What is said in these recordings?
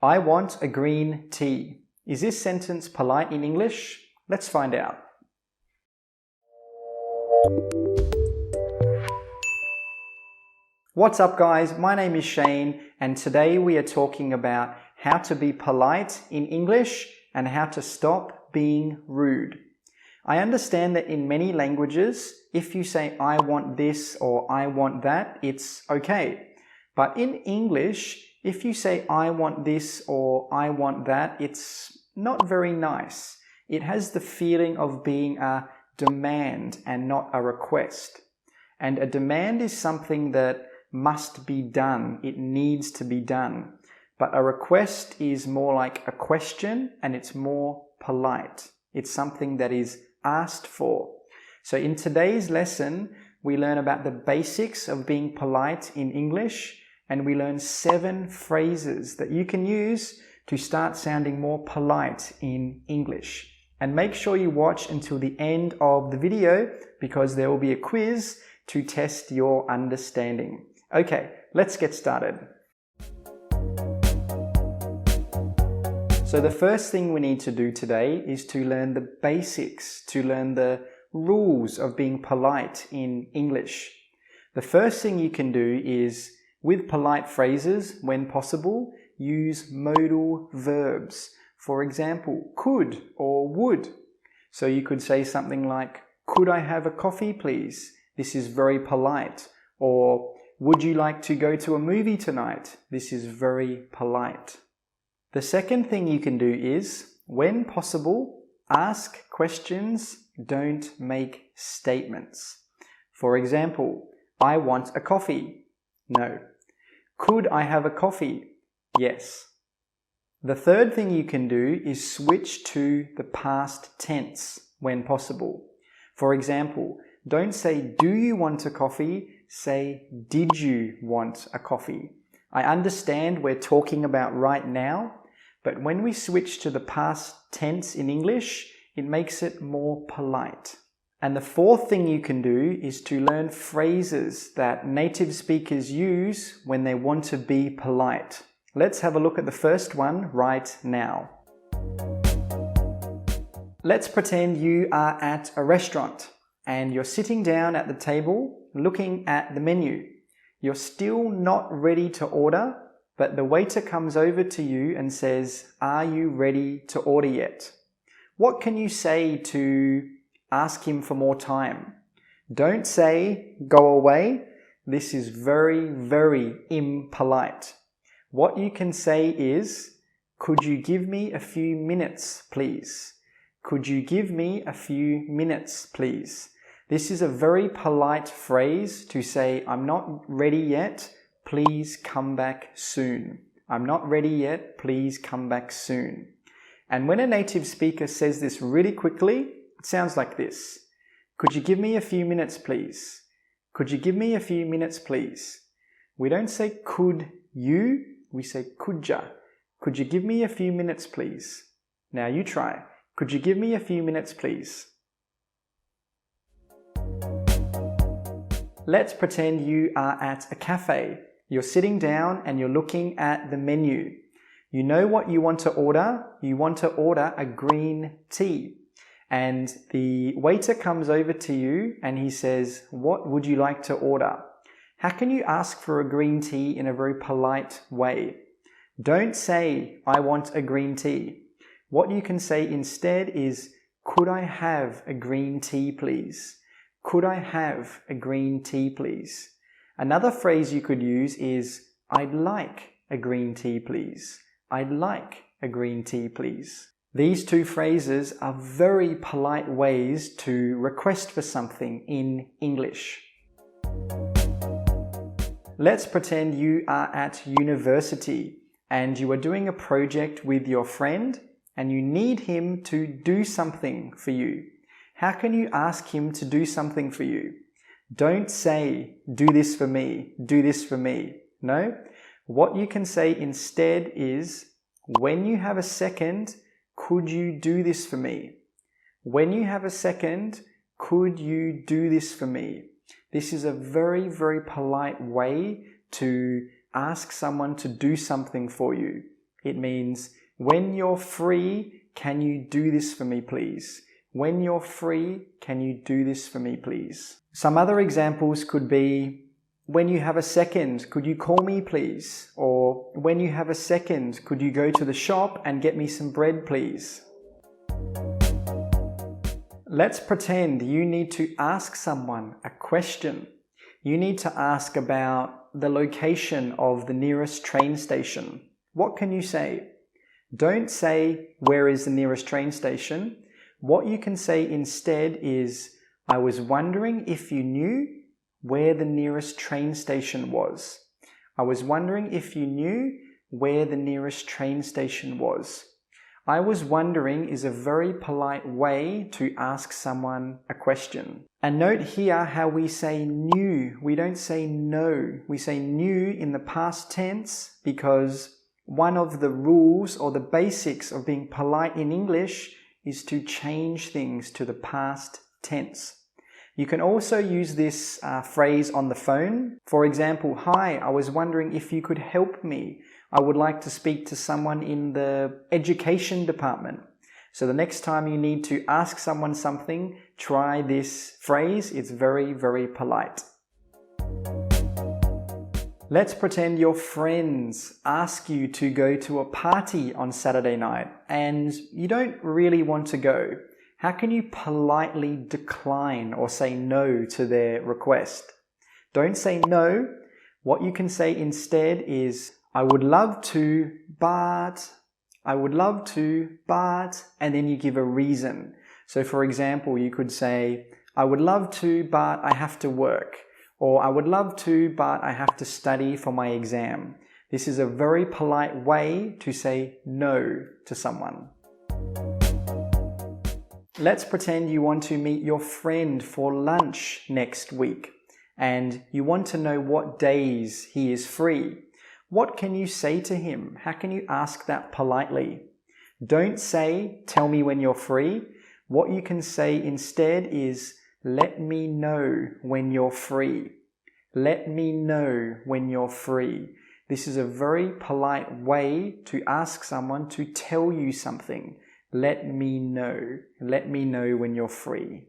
I want a green tea. Is this sentence polite in English? Let's find out. What's up guys, my name is Shane and today we are talking about how to be polite in English and how to stop being rude. I understand that in many languages, if you say I want this or I want that, it's okay. But in English, if you say I want this or I want that, it's not very nice. It has the feeling of being a demand and not a request. And a demand is something that must be done. It needs to be done. But a request is more like a question and it's more polite. It's something that is asked for. So in today's lesson, we learn about the basics of being polite in English and we learn 7 phrases that you can use to start sounding more polite in English. And make sure you watch until the end of the video because there will be a quiz to test your understanding. Okay, let's get started. So the first thing we need to do today is to learn the basics, to learn the rules of being polite in English. The first thing you can do is, with polite phrases, when possible, use modal verbs. For example, could or would. So you could say something like, could I have a coffee please? This is very polite. Or, would you like to go to a movie tonight? This is very polite. The second thing you can do is, when possible, ask questions, don't make statements. For example, I want a coffee. No. Could I have a coffee? Yes. The third thing you can do is switch to the past tense when possible. For example, don't say, do you want a coffee? Say, did you want a coffee? I understand we're talking about right now, but when we switch to the past tense in English, it makes it more polite. And the fourth thing you can do is to learn phrases that native speakers use when they want to be polite. Let's have a look at the first one right now. Let's pretend you are at a restaurant and you're sitting down at the table looking at the menu. You're still not ready to order, but the waiter comes over to you and says, are you ready to order yet? What can you say to ask him for more time? Don't say, go away. This is very, very impolite. What you can say is, could you give me a few minutes, please? Could you give me a few minutes, please? This is a very polite phrase to say, I'm not ready yet, please come back soon. I'm not ready yet, please come back soon. And when a native speaker says this really quickly, it sounds like this. Could you give me a few minutes, please? Could you give me a few minutes, please? We don't say could you, we say could ya. Could you give me a few minutes, please? Now you try. Could you give me a few minutes, please? Let's pretend you are at a cafe. You're sitting down and you're looking at the menu. You know what you want to order. You want to order a green tea. And the waiter comes over to you and he says, what would you like to order? How can you ask for a green tea in a very polite way? Don't say, I want a green tea. What you can say instead is, could I have a green tea, please? Could I have a green tea, please? Another phrase you could use is, I'd like a green tea, please. I'd like a green tea, please. These two phrases are very polite ways to request for something in English. Let's pretend you are at university and you are doing a project with your friend and you need him to do something for you. How can you ask him to do something for you? Don't say, do this for me, do this for me. No. What you can say instead is, when you have a second, could you do this for me? When you have a second, could you do this for me? This is a very, very polite way to ask someone to do something for you. It means, when you're free, can you do this for me, please? When you're free, can you do this for me, please? Some other examples could be, when you have a second, could you call me, please? Or, when you have a second, could you go to the shop and get me some bread, please? Let's pretend you need to ask someone a question. You need to ask about the location of the nearest train station. What can you say? Don't say, where is the nearest train station? What you can say instead is, I was wondering if you knew where the nearest train station was. I was wondering if you knew where the nearest train station was. I was wondering is a very polite way to ask someone a question. And note here how we say knew. We don't say know. We say knew in the past tense because one of the rules or the basics of being polite in English is to change things to the past tense. You can also use this phrase on the phone. For example, hi, I was wondering if you could help me. I would like to speak to someone in the education department. So the next time you need to ask someone something, try this phrase. It's very, very polite. Let's pretend your friends ask you to go to a party on Saturday night and you don't really want to go. How can you politely decline or say no to their request? Don't say no. What you can say instead is, I would love to, but, I would love to, but, and then you give a reason. So for example, you could say, I would love to, but I have to work. Or I would love to, but I have to study for my exam. This is a very polite way to say no to someone. Let's pretend you want to meet your friend for lunch next week and you want to know what days he is free. What can you say to him? How can you ask that politely? Don't say, tell me when you're free. What you can say instead is, let me know when you're free. Let me know when you're free. This is a very polite way to ask someone to tell you something. Let me know. Let me know when you're free.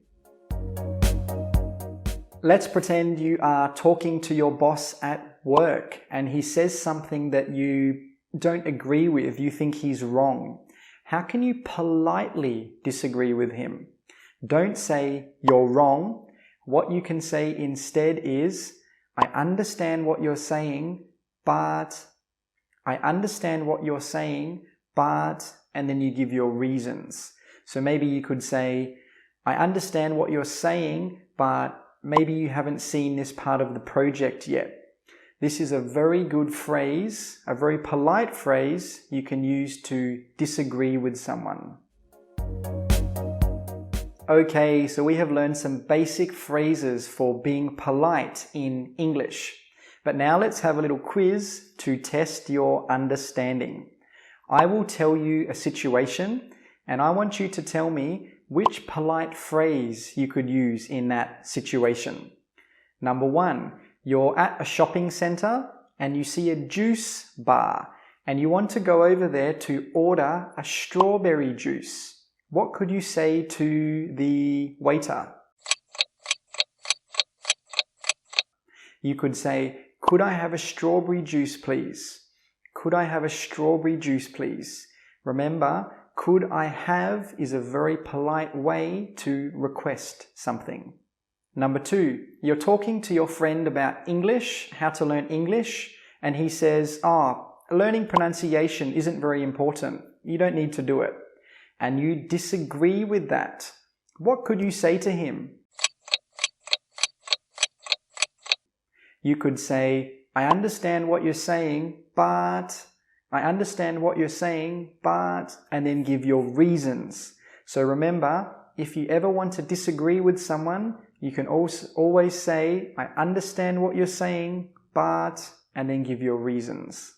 Let's pretend you are talking to your boss at work and he says something that you don't agree with. You think he's wrong. How can you politely disagree with him? Don't say you're wrong. What you can say instead is, I understand what you're saying, but I understand what you're saying, but, and then you give your reasons. So maybe you could say, I understand what you're saying, but maybe you haven't seen this part of the project yet. This is a very good phrase, a very polite phrase you can use to disagree with someone. Okay, so we have learned some basic phrases for being polite in English. But now let's have a little quiz to test your understanding. I will tell you a situation and I want you to tell me which polite phrase you could use in that situation. Number 1, you're at a shopping center and you see a juice bar and you want to go over there to order a strawberry juice. What could you say to the waiter? You could say, could I have a strawberry juice, please? Could I have a strawberry juice, please? Remember, could I have is a very polite way to request something. Number 2, you're talking to your friend about English, how to learn English, and he says, learning pronunciation isn't very important. You don't need to do it. And you disagree with that. What could you say to him? You could say, I understand what you're saying, but, I understand what you're saying, but, and then give your reasons. So remember, if you ever want to disagree with someone, you can also always say, I understand what you're saying, but, and then give your reasons.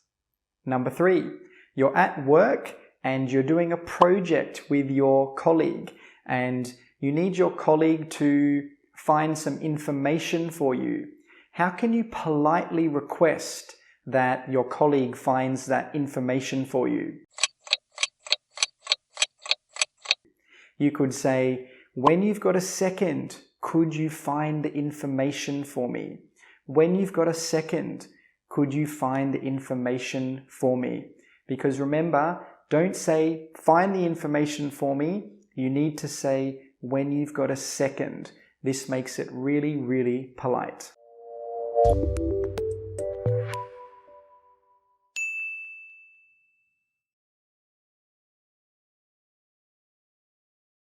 Number 3, you're at work and you're doing a project with your colleague and you need your colleague to find some information for you. How can you politely request that your colleague finds that information for you. You could say, when you've got a second, could you find the information for me? When you've got a second, could you find the information for me? Because remember, don't say, find the information for me. You need to say, when you've got a second. This makes it really, really polite.